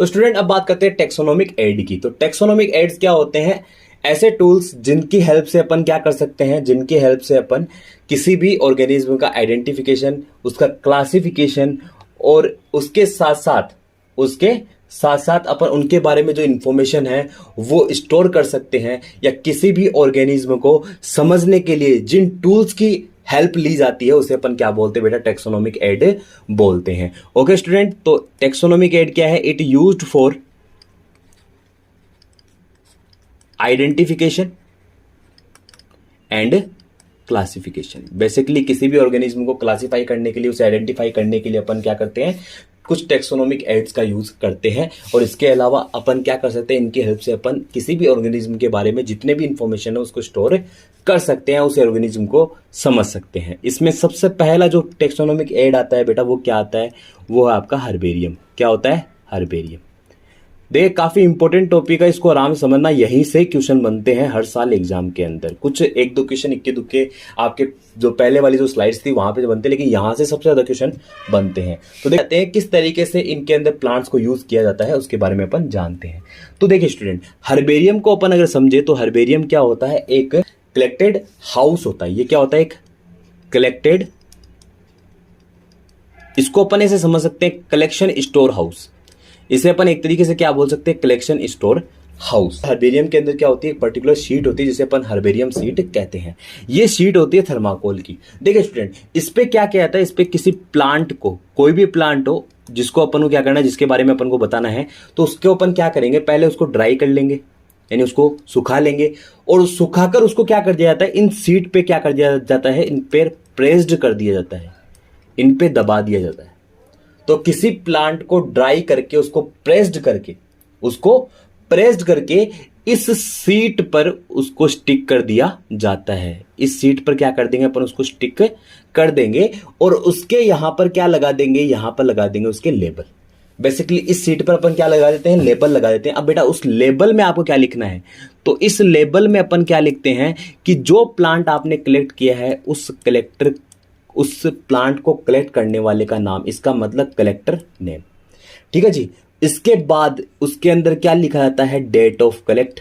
तो स्टूडेंट अब बात करते हैं टेक्सोनोमिक एड की। तो टेक्सोनोमिक एड्स क्या होते हैं? ऐसे टूल्स जिनकी हेल्प से अपन क्या कर सकते हैं, जिनकी हेल्प से अपन किसी भी ऑर्गेनिज्म का आइडेंटिफिकेशन, उसका क्लासिफिकेशन और उसके साथ साथ अपन उनके बारे में जो इंफॉर्मेशन है वो स्टोर कर सकते हैं, या किसी भी ऑर्गेनिज्म को समझने के लिए जिन टूल्स की हेल्प ली जाती है उसे अपन क्या बोलते हैं बेटा? टेक्सोनोमिक एड बोलते हैं। ओके स्टूडेंट, तो टेक्सोनोमिक एड क्या है? It used for identification and classification. Basically किसी भी ऑर्गेनिज्म को क्लासिफाई करने के लिए, उसे आइडेंटिफाई करने के लिए अपन क्या करते हैं? कुछ टेक्सोनोमिक एड्स का यूज करते हैं। और इसके अलावा अपन क्या कर सकते हैं? इनकी हेल्प से अपन किसी भी ऑर्गेनिज्म के बारे में जितने भी इंफॉर्मेशन है उसको स्टोर कर सकते हैं, उस ऑर्गेनिज्म को समझ सकते हैं। इसमें सबसे पहला जो टेक्सोनोमिक एड आता है बेटा, वो क्या आता है? वो है आपका हर्बेरियम। क्या होता है? हर्बेरियम। देखिए काफी इंपॉर्टेंट टॉपिक है, इसको आराम से समझना। यहीं से क्वेश्चन बनते हैं हर साल एग्जाम के अंदर। कुछ एक दो क्वेश्चन इक्के दुक्के आपके जो पहले वाली जो स्लाइड्स थी वहां पे बनते हैं, लेकिन यहां से सबसे ज्यादा क्वेश्चन बनते हैं। तो देखते हैं किस तरीके से इनके अंदर प्लांट्स को यूज किया जाता है, उसके बारे में अपन जानते हैं। तो देखिए स्टूडेंट, हर्बेरियम को अपन अगर समझे तो हर्बेरियम क्या होता है? एक कलेक्टेड हाउस होता है। ये क्या होता है? एक कलेक्टेड, इसको अपन ऐसे समझ सकते हैं कलेक्शन स्टोर हाउस। इसे अपन एक तरीके से क्या बोल सकते हैं? Collection store house. हर्बेरियम के अंदर क्या होती है? एक पर्टिकुलर शीट होती है जिसे अपन हर्बेरियम शीट कहते हैं। ये शीट होती है थर्माकोल की। देखिए स्टूडेंट, इस पे क्या क्या आता है? इस पे किसी प्लांट को, कोई भी प्लांट हो जिसको अपन को क्या करना है, जिसके बारे में अपन को बताना है, तो उसके अपन क्या करेंगे? पहले उसको ड्राई कर लेंगे, यानी उसको सुखा लेंगे, और सुखाकर उसको क्या कर दिया जाता है? इन सीट पे क्या कर दिया जाता है? इन पे प्रेस्ड कर दिया जाता है, इन पे दबा दिया जाता है। तो किसी प्लांट को ड्राई करके उसको प्रेस्ड करके इस सीट पर उसको स्टिक कर दिया जाता है। इस सीट पर क्या कर देंगे अपन? उसको स्टिक कर देंगे, और उसके यहां पर क्या लगा देंगे? यहां पर लगा देंगे उसके लेबल। बेसिकली इस सीट पर अपन क्या लगा देते हैं? लेबल लगा देते हैं। अब बेटा उस लेबल में आपको क्या लिखना है? तो इस लेबल में अपन क्या लिखते हैं कि जो प्लांट आपने कलेक्ट किया है उस प्लांट को कलेक्ट करने वाले का नाम, इसका मतलब कलेक्टर नेम। ठीक है जी। इसके बाद उसके अंदर क्या लिखा जाता है? डेट ऑफ कलेक्ट,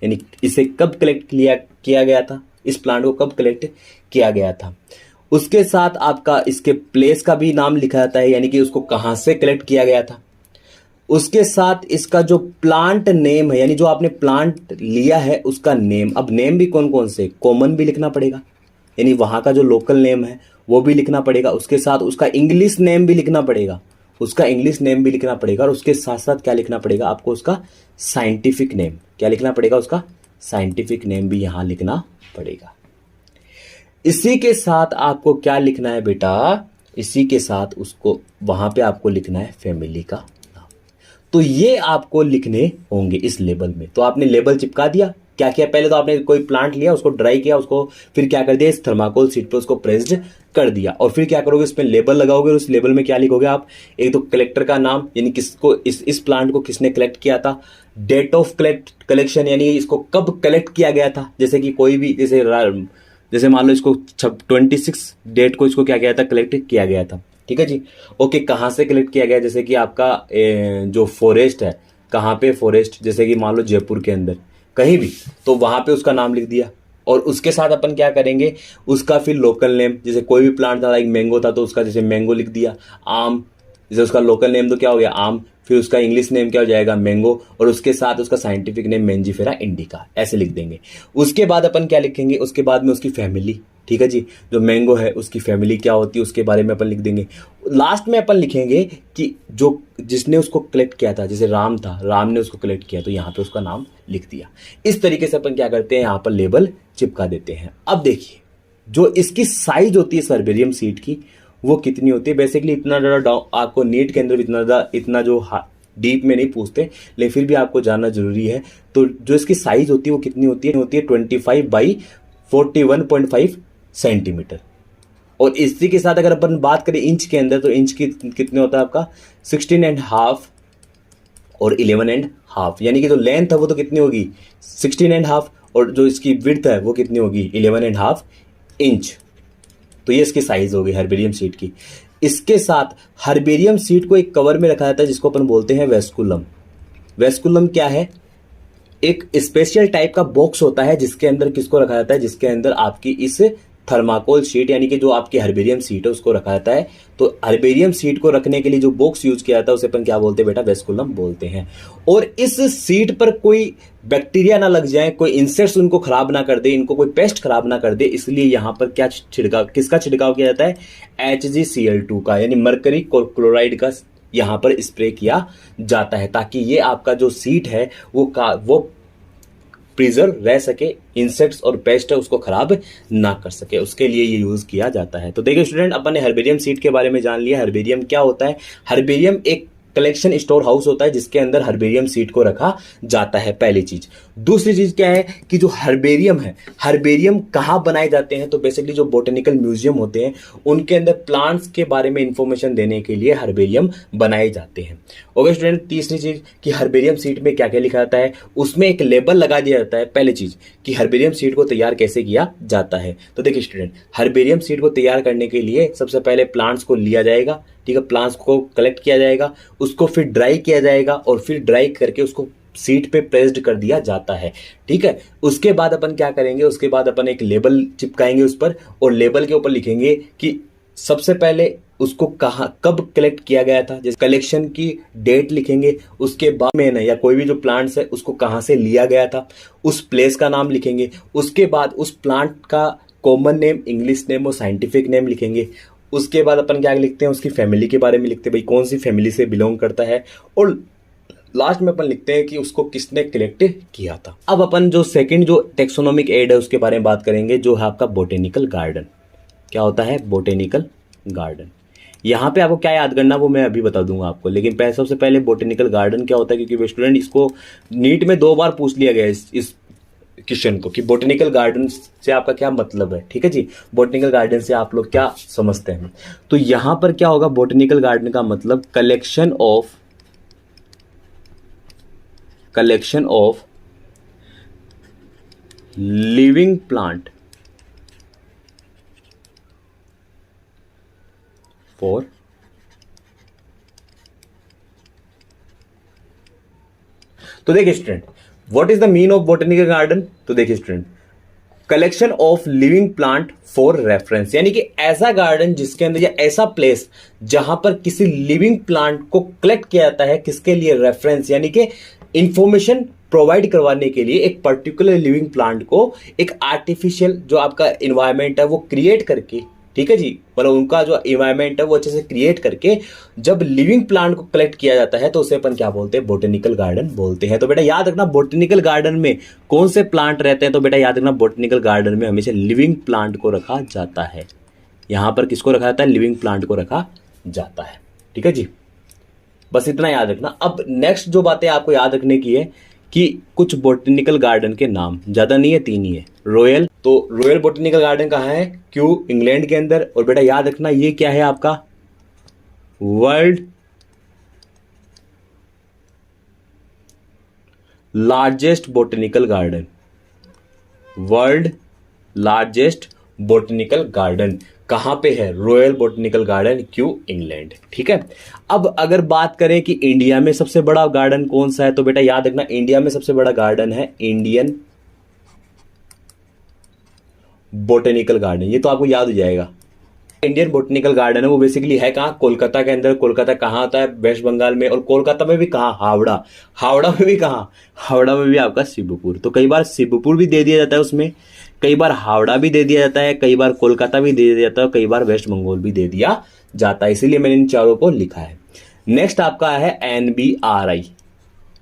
यानी इसे कब कलेक्ट किया गया था, इस प्लांट को कब कलेक्ट किया गया था। उसके साथ आपका इसके प्लेस का भी नाम लिखा जाता है, यानी कि उसको कहां से कलेक्ट किया गया था। उसके साथ इसका जो प्लांट नेम है, यानी जो आपने प्लांट लिया है उसका नेम। अब नेम भी कौन कौन से? कॉमन भी लिखना पड़ेगा, यानी वहां का जो लोकल नेम है वो भी लिखना पड़ेगा। उसके साथ उसका इंग्लिश नेम भी लिखना पड़ेगा, और उसके साथ साथ क्या लिखना पड़ेगा आपको? उसका साइंटिफिक नेम। क्या लिखना पड़ेगा? उसका साइंटिफिक नेम भी यहां लिखना पड़ेगा। इसी के साथ आपको क्या लिखना है बेटा? इसी के साथ उसको वहां पे आपको लिखना है फैमिली का नाम। तो ये आपको लिखने होंगे इस लेबल में। तो आपने लेबल चिपका दिया। क्या किया? पहले तो आपने कोई प्लांट लिया, उसको ड्राई किया, उसको फिर क्या कर दिया? इस थर्माकोल शीट पे उसको प्रेस्ड कर दिया, और फिर क्या करोगे? इसमें लेबल लगाओगे, और उस लेबल में क्या लिखोगे आप? एक तो कलेक्टर का नाम, यानी किसको, इस प्लांट को किसने कलेक्ट किया था। डेट ऑफ कलेक्शन, यानी इसको कब कलेक्ट किया गया था। जैसे कि कोई भी, जैसे मान लो इसको 26 डेट को इसको क्या किया था? कलेक्ट किया गया था। ठीक है जी। ओके, कहां से कलेक्ट किया गया? जैसे कि आपका जो फॉरेस्ट है, कहां पे फॉरेस्ट, जैसे कि मान लो जयपुर के अंदर कहीं भी, तो वहां पे उसका नाम लिख दिया। और उसके साथ अपन क्या करेंगे? उसका फिर लोकल नेम, जैसे कोई भी प्लांट था, एक मैंगो था तो उसका जैसे मैंगो लिख दिया। आम, जैसे उसका लोकल नेम तो क्या हो गया? आम, फिर उसका इंग्लिश नेम क्या हो जाएगा? मैंगो, और उसके साथ उसका साइंटिफिक नेम मेंजिफेरा इंडिका, ऐसे लिख देंगे। उसके बाद अपन क्या लिखेंगे? उसके बाद में उसकी फैमिली। ठीक है जी, जो मैंगो है उसकी फैमिली क्या होती है उसके बारे में अपन लिख देंगे। लास्ट में अपन लिखेंगे कि जो जिसने उसको कलेक्ट किया था, जैसे राम था, राम ने उसको कलेक्ट किया, तो यहाँ पे उसका नाम लिख दिया। इस तरीके से अपन क्या करते हैं? यहाँ पर लेबल चिपका देते हैं। अब देखिए, जो इसकी साइज होती है हर्बेरियम सीट की, वो कितनी होती है? बेसिकली इतना ज़्यादा आपको नीट के अंदर इतना जो डीप में नहीं पूछते, लेकिन फिर भी आपको जानना जरूरी है। तो जो इसकी साइज होती है वो कितनी होती है? 25 बाई 41.5 सेंटीमीटर। और इसी के साथ अगर अपन बात करें इंच के अंदर, तो इंच की कितने होता है आपका? 16.5 और 11.5, यानी कि जो लेंथ है वो तो कितनी होगी? 16.5, और जो इसकी विड्थ है वो कितनी होगी? 11.5 इंच। तो ये इसकी साइज होगी हर्बेरियम सीट की। इसके साथ हर्बेरियम सीट को एक कवर में रखा जाता है जिसको अपन बोलते हैं वेस्कुलम। वेस्कुलम क्या है? एक स्पेशल टाइप का बॉक्स होता है जिसके अंदर किसको रखा जाता है? जिसके अंदर आपकी इस थर्माकोल शीट यानी कि जो आपकी हर्बेरियम शीट है उसको रखा जाता है। तो हर्बेरियम शीट को रखने के लिए जो बॉक्स यूज किया जाता है उसे अपन क्या बोलते हैं बेटा? वेस्कुलम बोलते हैं। और इस शीट पर कोई बैक्टीरिया ना लग जाए, कोई इंसेक्ट्स उनको खराब ना कर दे, इनको कोई पेस्ट खराब ना कर दे, इसलिए यहां पर क्या छिड़काव, किसका छिड़काव किया जाता है? HgCl2 का, यानी मरकरी क्लोराइड का यहां पर स्प्रे किया जाता है, ताकि ये आपका जो शीट है वो प्रिजर्व रह सके, इंसेक्ट्स और पेस्ट है उसको खराब ना कर सके, उसके लिए ये यूज किया जाता है। तो देखिए स्टूडेंट, अपन ने हर्बेरियम सीड के बारे में जान लिया। हर्बेरियम क्या होता है? हर्बेरियम एक कलेक्शन स्टोर हाउस होता है जिसके अंदर हर्बेरियम सीड को रखा जाता है, पहली चीज। दूसरी चीज क्या है कि जो हर्बेरियम है, हर्बेरियम कहाँ बनाए जाते हैं? तो बेसिकली जो बोटेनिकल म्यूजियम होते हैं उनके अंदर प्लांट्स के बारे में इंफॉर्मेशन देने के लिए हर्बेरियम बनाए जाते हैं। ओके स्टूडेंट, तीसरी चीज कि हर्बेरियम सीड में क्या क्या लिखा जाता है, उसमें एक लेबल लगा दिया जाता है। पहली चीज कि हर्बेरियम सीड को तैयार कैसे किया जाता है। तो देखिए स्टूडेंट, हर्बेरियम सीड को तैयार करने के लिए सबसे पहले प्लांट्स को लिया जाएगा, ठीक है, प्लांट्स को कलेक्ट किया जाएगा, उसको फिर ड्राई किया जाएगा और फिर ड्राई करके उसको सीट पे प्रेस्ड कर दिया जाता है, ठीक है। उसके बाद अपन क्या करेंगे? उसके बाद अपन एक लेबल चिपकाएंगे उस पर और लेबल के ऊपर लिखेंगे कि सबसे पहले उसको कहाँ कब कलेक्ट किया गया था, जैसे कलेक्शन की डेट लिखेंगे। उसके बाद में या कोई भी जो प्लांट्स है उसको कहाँ से लिया गया था, उस प्लेस का नाम लिखेंगे। उसके बाद उस प्लांट का कॉमन नेम, इंग्लिश नेम और साइंटिफिक नेम लिखेंगे। उसके बाद अपन क्या लिखते हैं? उसकी फैमिली के बारे में लिखते हैं, भाई कौन सी फैमिली से बिलोंग करता है। और लास्ट में अपन लिखते हैं कि उसको किसने कलेक्ट किया था। अब अपन जो सेकंड जो टेक्सोनोमिक एड है उसके बारे में बात करेंगे, जो है आपका बोटेनिकल गार्डन। क्या होता है? Botanical garden. यहाँ पे आपको क्या याद करना वो मैं अभी बता दूंगा आपको, लेकिन सबसे पहले बोटेनिकल गार्डन क्या होता है, क्योंकि स्टूडेंट इसको नीट में 2 बार पूछ लिया गया है इस क्वेश्चन को कि बोटेनिकल गार्डन से आपका क्या मतलब है, ठीक है जी। बोटेनिकल गार्डन से आप लोग क्या समझते हैं? तो यहां पर क्या होगा? बोटेनिकल गार्डन का मतलब collection of living plant for तो देखिए student, what is the mean of botanical garden? तो देखिए student, collection of living plant for reference, यानी कि ऐसा गार्डन जिसके अंदर या ऐसा प्लेस जहां पर किसी लिविंग प्लांट को कलेक्ट किया जाता है, किसके लिए? रेफरेंस, यानी कि इंफॉर्मेशन प्रोवाइड करवाने के लिए एक पर्टिकुलर लिविंग प्लांट को एक आर्टिफिशियल जो आपका इन्वायरमेंट है वो क्रिएट करके, ठीक है जी, मतलब उनका जो इन्वायरमेंट है वो अच्छे से क्रिएट करके जब लिविंग प्लांट को कलेक्ट किया जाता है तो उसे अपन क्या बोलते हैं? बोटेनिकल गार्डन बोलते हैं। तो बेटा याद रखना, बोटेनिकल गार्डन में कौन से प्लांट रहते हैं? तो बेटा याद रखना, बोटेनिकल गार्डन में हमेशा लिविंग प्लांट को रखा जाता है। यहां पर किसको रखा जाता है? लिविंग प्लांट को रखा जाता है, ठीक है जी। बस इतना याद रखना। अब नेक्स्ट जो बातें आपको याद रखने की है कि कुछ बोटेनिकल गार्डन के नाम, ज्यादा नहीं है, 3 ही है। रॉयल, तो रॉयल बोटेनिकल गार्डन कहाँ है? क्यू, इंग्लैंड के अंदर। और बेटा याद रखना ये क्या है आपका? World largest botanical garden. World largest botanical garden कहां पे है? Royal botanical garden, Q, England, ठीक है। अब अगर बात करें कि इंडिया में सबसे बड़ा गार्डन कौन सा है, तो बेटा याद रखना इंडिया में सबसे बड़ा गार्डन है इंडियन बोटेनिकल गार्डन। ये तो आपको याद हो जाएगा। इंडियन बोटेनिकल गार्डन है वो बेसिकली है कहाँ? कोलकाता के अंदर। कोलकाता कहाँ आता है? वेस्ट बंगाल में। और कोलकाता में भी कहाँ? हावड़ा। हावड़ा में भी कहाँ? हावड़ा में भी आपका शिवपुर। तो कई बार शिवपुर भी दे दिया जाता है उसमें, कई बार हावड़ा भी दे दिया जाता है, कई बार कोलकाता भी दे दिया जाता है, कई बार वेस्ट बंगाल भी दे दिया जाता है, इसीलिए मैंने इन चारों को लिखा है। नेक्स्ट आपका है NBRI।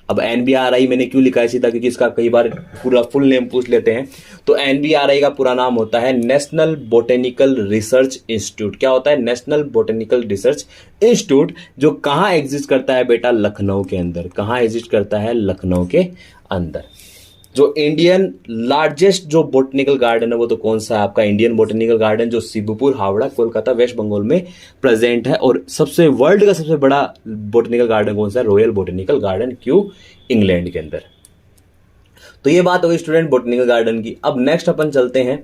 अब NBRI मैंने क्यों लिखा है सीधा? क्योंकि इसका कई बार पूरा फुल नेम पूछ लेते हैं। तो NBRI का पूरा नाम होता है नेशनल बोटेनिकल रिसर्च इंस्टीट्यूट। क्या होता है? नेशनल बोटेनिकल रिसर्च इंस्टीट्यूट, जो कहाँ एग्जिस्ट करता है बेटा? लखनऊ के अंदर। कहाँ एग्जिस्ट करता है? लखनऊ के अंदर। जो इंडियन लार्जेस्ट जो बोटेनिकल गार्डन है वो तो कौन सा है आपका? इंडियन बोटेनिकल गार्डन, जो शिवपुर, हावड़ा, कोलकाता, वेस्ट बंगाल में प्रेजेंट है। और सबसे वर्ल्ड का सबसे बड़ा बोटेनिकल गार्डन कौन सा है? Royal botanical garden, Q, England के अंदर। तो ये बात हो गई स्टूडेंट बोटेनिकल गार्डन की। अब नेक्स्ट अपन चलते हैं,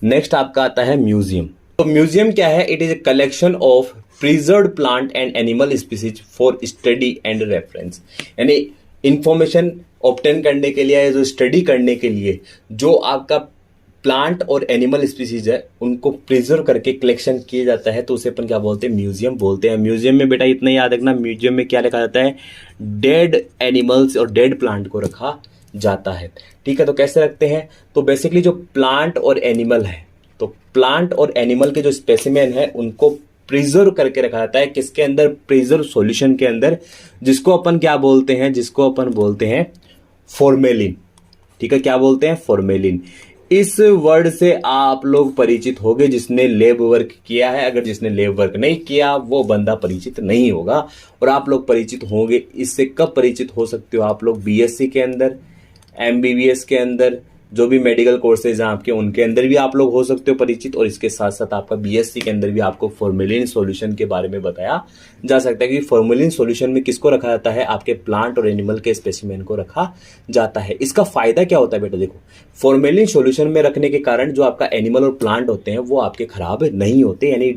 नेक्स्ट आपका आता है म्यूजियम। तो म्यूजियम क्या है? It is a collection of preserved plant and animal species for study and reference. यानी इंफॉर्मेशन ऑब्टेन करने के लिए या जो स्टडी करने के लिए जो आपका प्लांट और एनिमल स्पीसीज है उनको प्रिजर्व करके कलेक्शन किया जाता है, तो उसे अपन क्या बोलते हैं, म्यूजियम बोलते हैं। म्यूजियम में बेटा इतना याद रखना, म्यूजियम में क्या रखा जाता है, डेड एनिमल्स और डेड प्लांट को रखा जाता है। ठीक है, तो कैसे रखते हैं, तो बेसिकली जो प्लांट और एनिमल है, तो प्लांट और एनिमल के जो स्पेसिमेन है उनको प्रिजर्व करके रखा जाता है। किसके अंदर, प्रिजर्व सॉल्यूशन के अंदर, जिसको अपन क्या बोलते हैं, जिसको अपन बोलते हैं फॉर्मेलिन। ठीक है, क्या बोलते हैं, फॉर्मेलिन। इस वर्ड से आप लोग परिचित होंगे जिसने लैब वर्क किया है। अगर जिसने लैब वर्क नहीं किया वो बंदा परिचित नहीं होगा। और आप लोग परिचित होंगे इससे, कब परिचित हो सकते हो आप लोग, बीएससी के अंदर, एमबीबीएस के अंदर, जो भी मेडिकल कोर्सेज हैं आपके उनके अंदर भी आप लोग हो सकते हो परिचित। और इसके साथ साथ आपका बीएससी के अंदर भी आपको फॉर्मेलिन सॉल्यूशन के बारे में बताया जा सकता है कि फॉर्मेलिन सॉल्यूशन में किसको रखा जाता है, आपके प्लांट और एनिमल के स्पेसिमेन को रखा जाता है। इसका फायदा क्या होता है बेटा, देखो फॉर्मेलिन सॉल्यूशन में रखने के कारण जो आपका एनिमल और प्लांट होते हैं वो आपके खराब नहीं होते, यानी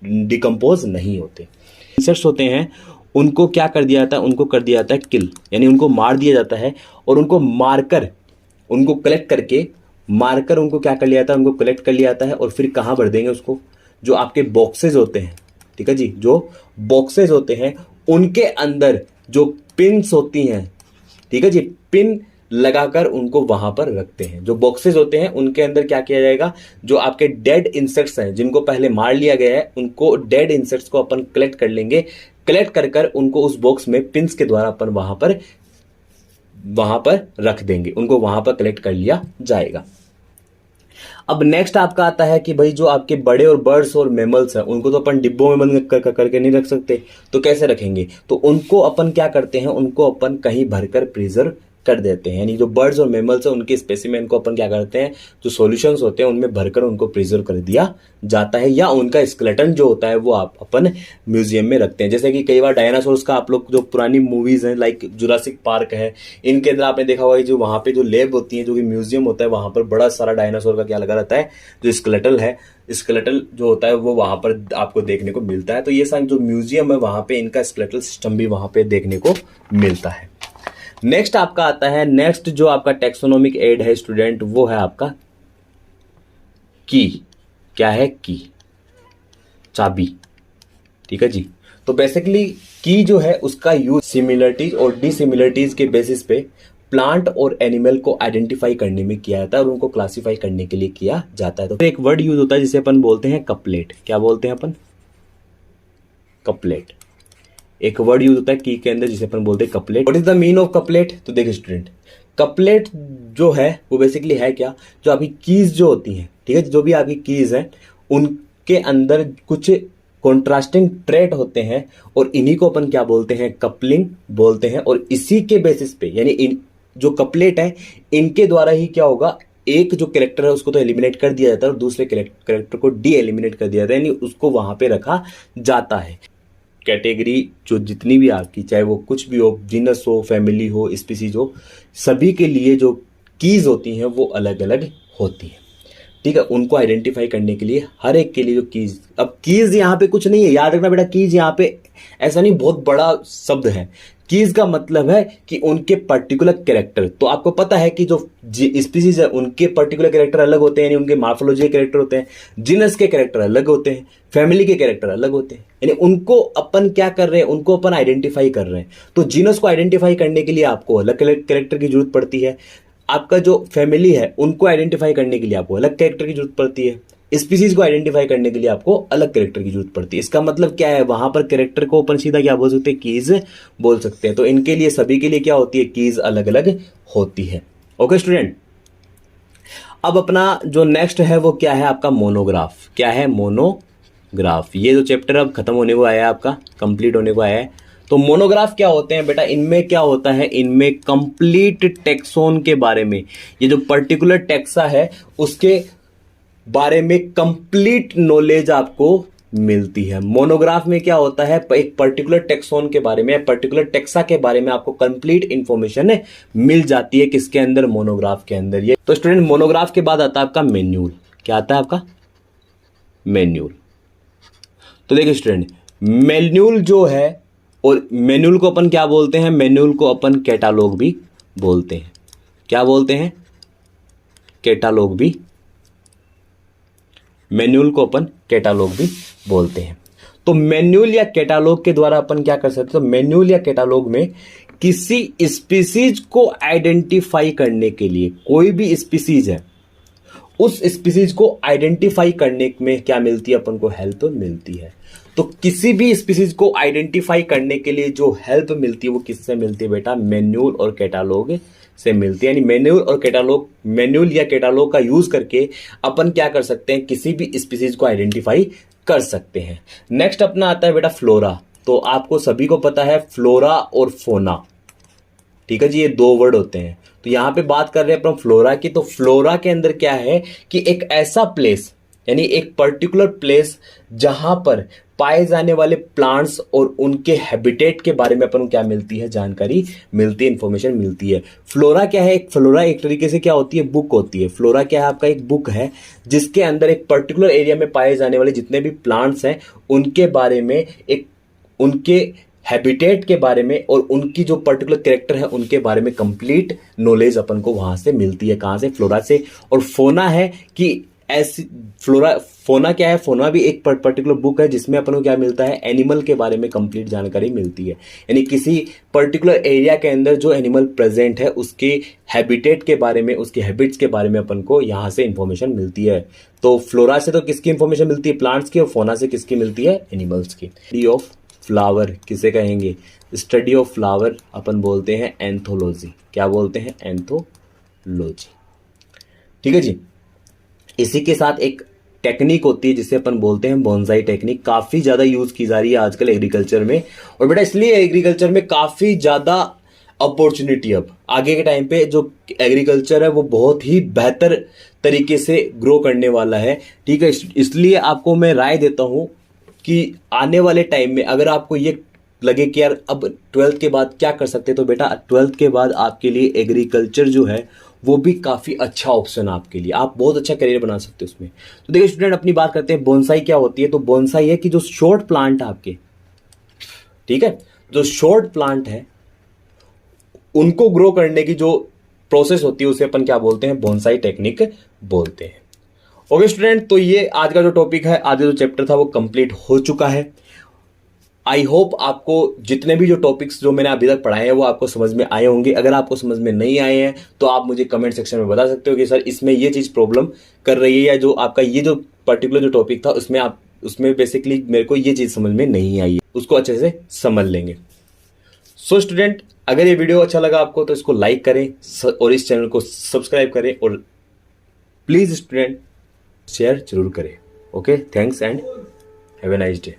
डिकम्पोज नहीं होते। इंसेक्ट्स होते हैं उनको क्या कर दिया जाता है, उनको कर दिया जाता है किल, यानी उनको मार दिया जाता है। और उनको मारकर, उनको कलेक्ट करके, मारकर उनको क्या कर लिया जाता है, उनको कलेक्ट कर लिया जाता है। और फिर कहाँ भर देंगे उसको, जो आपके बॉक्सेज होते हैं, ठीक है जी, जो बॉक्सेज होते हैं उनके अंदर जो पिन्स होती हैं, ठीक है जी, पिन लगाकर उनको वहां पर रखते हैं। जो बॉक्सेज होते हैं उनके अंदर क्या किया जाएगा, जो आपके डेड इंसेक्ट्स हैं जिनको पहले मार लिया गया है, उनको डेड इंसेक्ट्स को अपन कलेक्ट कर लेंगे। कलेक्ट कर कर उनको उस बॉक्स में पिन्स के द्वारा अपन वहां पर रख देंगे, उनको वहां पर कलेक्ट कर लिया जाएगा। अब नेक्स्ट आपका आता है कि भाई जो आपके बड़े और बर्ड्स और मैमल्स हैं उनको तो अपन डिब्बों में बंद करके नहीं रख सकते, तो कैसे रखेंगे, तो उनको अपन क्या करते हैं, उनको अपन कहीं भरकर प्रिजर्व कर देते हैं। यानी जो बर्ड्स और मैमल्स हैं उनके स्पेसिमेन को अपन क्या करते हैं, जो सॉल्यूशंस होते हैं उनमें भरकर उनको प्रिजर्व कर दिया जाता है। या उनका स्केलेटन जो होता है वो आप अपन म्यूजियम में रखते हैं। जैसे कि कई बार डायनासोर्स का आप लोग जो पुरानी मूवीज हैं लाइक जुरासिक पार्क है, इनके अंदर आपने देखा होगा जो वहां पे जो लैब होती है, जो कि म्यूजियम होता है, वहां पर बड़ा सारा डायनासोर का क्या लगा रहता है, जो स्केलेटल है, स्केलेटल जो होता है वो वहां पर आपको देखने को मिलता है। तो ये सारे जो म्यूजियम है वहां पे इनका स्केलेटल सिस्टम भी वहां पे देखने को मिलता है। नेक्स्ट आपका आता है, नेक्स्ट जो आपका टेक्सोनोमिक एड है स्टूडेंट, वो है आपका की। क्या है, की, चाबी। ठीक है जी, तो बेसिकली की जो है उसका यूज सिमिलरिटीज और डिसिमिलरिटीज के बेसिस पे प्लांट और एनिमल को आइडेंटिफाई करने में किया जाता है और उनको क्लासिफाई करने के लिए किया जाता है। तो एक वर्ड यूज होता है जिसे अपन बोलते हैं कपलेट। क्या बोलते हैं अपन, कपलेट। एक वर्ड यूज होता है की के अंदर जिसे अपन बोलते हैं couplet. What is the mean of couplet, तो देखिए स्टूडेंट, कपलेट जो है वो बेसिकली है क्या, जो आपकी कीज जो होती हैं, ठीक है, जो भी आपकी कीज हैं उनके अंदर कुछ कॉन्ट्रास्टिंग ट्रेट होते हैं और इन्हीं को अपन क्या बोलते हैं, कपलिंग बोलते हैं। और इसी के बेसिस पे, यानी जो कपलेट है इनके द्वारा ही क्या होगा, एक जो कैरेक्टर है उसको तो एलिमिनेट कर दिया जाता है और दूसरे कैरेक्टर को डी एलिमिनेट कर दिया जाता है, यानी उसको वहां पे रखा जाता है। कैटेगरी जो जितनी भी आपकी, चाहे वो कुछ भी हो, जीनस हो, फैमिली हो, स्पीसीज हो, सभी के लिए जो कीज होती हैं वो अलग अलग होती हैं। ठीक है, उनको आइडेंटिफाई करने के लिए हर एक के लिए जो कीज, अब कीज यहाँ पे कुछ नहीं है, याद रखना बेटा, कीज यहाँ पे ऐसा नहीं बहुत बड़ा शब्द है। कीज का मतलब है कि उनके पर्टिकुलर कैरेक्टर, तो आपको पता है कि जो स्पीसीज है उनके पर्टिकुलर कैरेक्टर अलग होते हैं, यानी उनके मार्फोलॉजी के कैरेक्टर होते हैं, जीनस के कैरेक्टर अलग होते हैं, फैमिली के कैरेक्टर अलग होते हैं, यानी उनको अपन क्या कर रहे हैं, उनको अपन आइडेंटिफाई कर रहे हैं। तो जीनस को आइडेंटिफाई करने के लिए आपको अलग कैरेक्टर की जरूरत पड़ती है, आपका जो फैमिली है उनको आइडेंटिफाई करने के लिए आपको अलग कैरेक्टर की जरूरत पड़ती है, स्पीसीज को आइडेंटिफाई करने के लिए आपको अलग कैरेक्टर की जरूरत पड़ती है। इसका मतलब क्या है, वहां पर कैरेक्टर को अपन सीधा क्या बोल सकते हैं, कीज बोल सकते हैं। तो इनके लिए सभी के लिए क्या होती है, कीज अलग अलग होती है। ओके स्टूडेंट, अब अपना जो नेक्स्ट है वो क्या है, आपका मोनोग्राफ। क्या है, मोनोग्राफ। ये जो चैप्टर अब खत्म होने को आया है, आपका कंप्लीट होने को आया है। तो मोनोग्राफ क्या होते हैं बेटा, इनमें क्या होता है, इनमें कंप्लीट टेक्सोन के बारे में, ये जो पर्टिकुलर टेक्सा है उसके बारे में कंप्लीट नॉलेज आपको मिलती है। मोनोग्राफ में क्या होता है, एक पर्टिकुलर टेक्सोन के बारे में, पर्टिकुलर टेक्सा के बारे में आपको कंप्लीट इंफॉर्मेशन मिल जाती है। किसके अंदर, मोनोग्राफ के अंदर। ये तो स्टूडेंट, मोनोग्राफ के बाद आता है आपका मैन्यूल। क्या आता है आपका, मैन्यूल। तो देखिए स्टूडेंट, मैन्यूल जो है और मैनुअल को अपन क्या बोलते हैं, मैनुअल को अपन कैटालॉग भी बोलते हैं। क्या बोलते हैं, कैटालॉग भी, मैनुअल को अपन कैटालॉग भी बोलते हैं। तो मैनुअल या कैटालॉग के द्वारा अपन क्या कर सकते हैं, तो मैनुअल या कैटालॉग में किसी स्पीसीज को आइडेंटिफाई करने के लिए, कोई भी स्पीसीज है उस स्पीसीज को आइडेंटिफाई करने में क्या मिलती है, अपन को हेल्प मिलती है। तो किसी भी स्पीसीज को आइडेंटिफाई करने के लिए जो हेल्प मिलती है वो किससे मिलती है बेटा, मैनुअल और कैटालॉग से मिलती है। यानी मैनुअल और कैटालॉग, मैनुअल या कैटालॉग का यूज करके अपन क्या कर सकते हैं, किसी भी स्पीसीज को आइडेंटिफाई कर सकते हैं। नेक्स्ट अपना आता है बेटा फ्लोरा। तो आपको सभी को पता है फ्लोरा और फोना, ठीक है जी, ये दो वर्ड होते हैं। तो यहां पे बात कर रहे हैं अपन फ्लोरा की। तो फ्लोरा के अंदर क्या है कि एक ऐसा प्लेस, यानी एक पर्टिकुलर प्लेस जहां पर पाए जाने वाले प्लांट्स और उनके हैबिटेट के बारे में अपन को क्या मिलती है, जानकारी मिलती है, इंफॉर्मेशन मिलती है। फ्लोरा क्या है, एक फ्लोरा एक तरीके से क्या होती है, बुक होती है। फ्लोरा क्या है, आपका एक बुक है जिसके अंदर एक पर्टिकुलर एरिया में पाए जाने वाले जितने भी प्लांट्स हैं उनके बारे में, एक उनके हैबिटेट के बारे में और उनकी जो पर्टिकुलर कैरेक्टर है उनके बारे में कंप्लीट नॉलेज अपन को वहां से मिलती है। कहां से, फ्लोरा से। और फोना है कि ऐसी फ्लोरा, फोना क्या है, फोना भी एक पर्टिकुलर बुक है जिसमें अपन को क्या मिलता है, एनिमल के बारे में कंप्लीट जानकारी मिलती है। यानी किसी पर्टिकुलर एरिया के अंदर जो एनिमल प्रेजेंट है उसके हैबिटेट के बारे में, उसके हैबिट्स के बारे में अपन को यहां से इंफॉर्मेशन मिलती है। तो फ्लोरा से तो किसकी इंफॉर्मेशन मिलती है, प्लांट्स की, और फोना से किसकी मिलती है, एनिमल्स की। स्टडी ऑफ फ्लावर किसे कहेंगे, स्टडी ऑफ फ्लावर अपन बोलते हैं एंथोलॉजी। क्या बोलते हैं, एंथोलॉजी। ठीक है जी। इसी के साथ एक टेक्निक होती है जिसे अपन बोलते हैं बोनसाई टेक्निक। काफी ज्यादा यूज की जा रही है आजकल एग्रीकल्चर में, और बेटा इसलिए एग्रीकल्चर में काफी ज्यादा अपॉर्चुनिटी, अब आगे के टाइम पे जो एग्रीकल्चर है वो बहुत ही बेहतर तरीके से ग्रो करने वाला है। ठीक है, इसलिए आपको मैं राय देता हूं कि आने वाले टाइम में अगर आपको ये लगे कि यार अब 12th के बाद क्या कर सकते हैं, तो बेटा 12th के बाद आपके लिए एग्रीकल्चर जो है वो भी काफी अच्छा ऑप्शन है आपके लिए, आप बहुत अच्छा करियर बना सकते हो उसमें। तो देखिए स्टूडेंट, अपनी बात करते हैं बोनसाई क्या होती है। तो बोनसाई है कि जो शॉर्ट प्लांट है आपके, ठीक है, जो शॉर्ट प्लांट है उनको ग्रो करने की जो प्रोसेस होती है उसे अपन क्या बोलते हैं, बोनसाई टेक्निक बोलते हैं। ओके स्टूडेंट, तो ये आज का जो टॉपिक है, आज जो चैप्टर था वो कंप्लीट हो चुका है। आई होप आपको जितने भी जो टॉपिक्स जो मैंने अभी तक पढ़ाए हैं वो आपको समझ में आए होंगे। अगर आपको समझ में नहीं आए हैं तो आप मुझे कमेंट सेक्शन में बता सकते हो कि सर इसमें ये चीज़ प्रॉब्लम कर रही है, या जो आपका ये जो पर्टिकुलर जो टॉपिक था उसमें बेसिकली मेरे को ये चीज़ समझ में नहीं आई है, उसको अच्छे से समझ लेंगे। सो स्टूडेंट, अगर ये वीडियो अच्छा लगा आपको तो इसको लाइक करें और इस चैनल को सब्सक्राइब करें, और प्लीज़ स्टूडेंट शेयर जरूर करें। Okay, thanks and have a nice day.